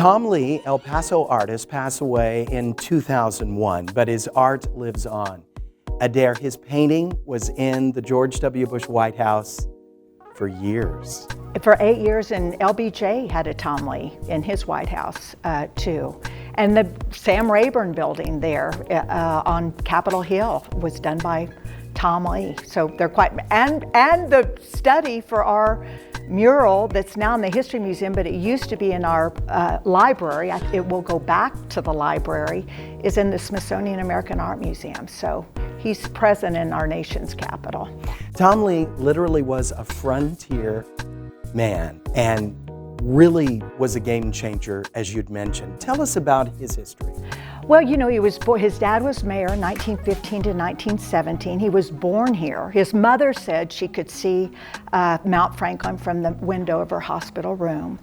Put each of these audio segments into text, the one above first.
Tom Lea, El Paso artist, passed away in 2001, but his art lives on. Adair, his painting was in the George W. Bush White House for years. For 8 years, and LBJ had a Tom Lea in his White House too. And the Sam Rayburn building there on Capitol Hill was done by Tom Lea. So they're quite, and the study for our mural that's now in the History Museum, but it used to be in our library, it will go back to the library, is in the Smithsonian American Art Museum. So he's present in our nation's capital. Tom Lea literally was a frontier man and really was a game changer, as you'd mentioned. Tell us about his history. Well, you know, his dad was mayor 1915 to 1917. He was born here. His mother said she could see Mount Franklin from the window of her hospital room.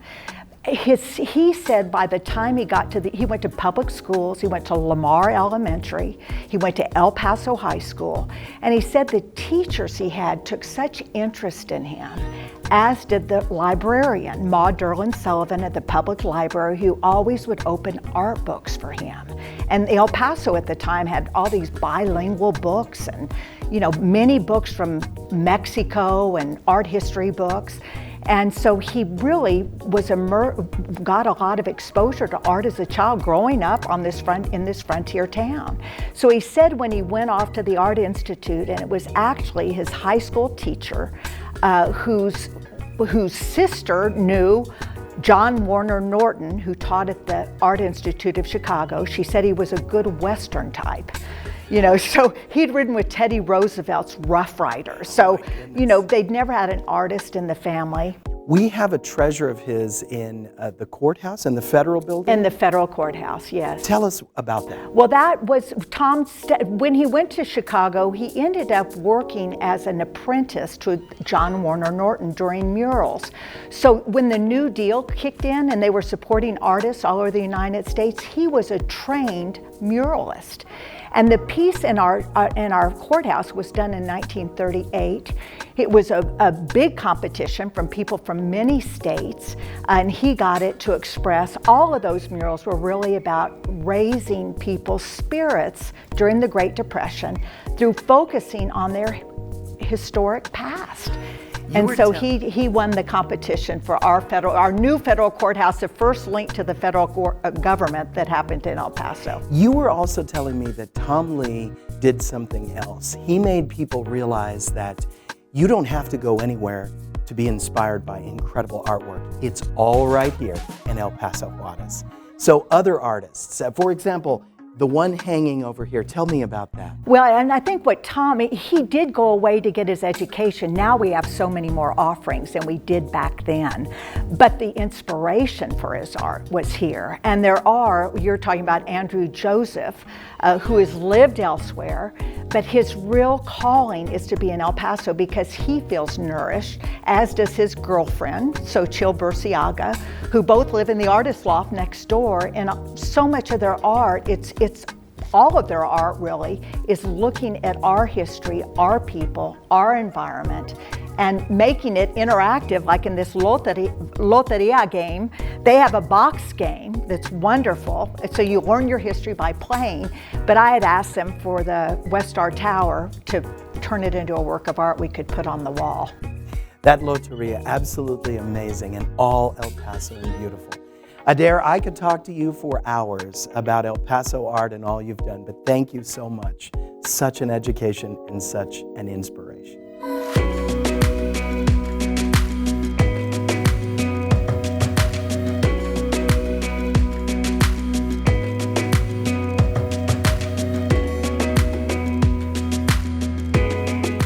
He said by the time he got to he went to public schools, he went to Lamar Elementary, he went to El Paso High School, and he said the teachers he had took such interest in him, as did the librarian, Maud Derlin Sullivan at the public library, who always would open art books for him. And El Paso at the time had all these bilingual books and, you know, many books from Mexico and art history books. And so he really was got a lot of exposure to art as a child growing up on in this frontier town. So he said when he went off to the Art Institute, and it was actually his high school teacher whose sister knew John Warner Norton, who taught at the Art Institute of Chicago. She said he was a good Western type. You know, so he'd ridden with Teddy Roosevelt's Rough Riders. So, you know, they'd never had an artist in the family. We have a treasure of his in the courthouse, in the federal building? In the federal courthouse, yes. Tell us about that. Well, that was when he went to Chicago, he ended up working as an apprentice to John Warner Norton during murals. So when the New Deal kicked in and they were supporting artists all over the United States, he was a trained muralist. And the piece in our courthouse was done in 1938. It was a big competition from people from many states, and he got it to express, all of those murals were really about raising people's spirits during the Great Depression through focusing on their historic past. And so he won the competition for our new federal courthouse, the first link to the federal government that happened in El Paso. You were also telling me that Tom Lea did something else. He made people realize that you don't have to go anywhere to be inspired by incredible artwork. It's all right here in El Paso, Juarez. So other artists, for example, the one hanging over here, tell me about that. Well, and I think he did go away to get his education. Now we have so many more offerings than we did back then. But the inspiration for his art was here. And you're talking about Andrew Joseph, who has lived elsewhere, but his real calling is to be in El Paso because he feels nourished, as does his girlfriend, Xochitl Burciaga, who both live in the artist loft next door. And so much of their art, all of their art really, is looking at our history, our people, our environment, and making it interactive, like in this Loteria game. They have a box game that's wonderful, so you learn your history by playing, but I had asked them for the West Star Tower to turn it into a work of art we could put on the wall. That Loteria, absolutely amazing, and all El Paso and beautiful. Adair, I could talk to you for hours about El Paso art and all you've done, but thank you so much. Such an education and such an inspiration.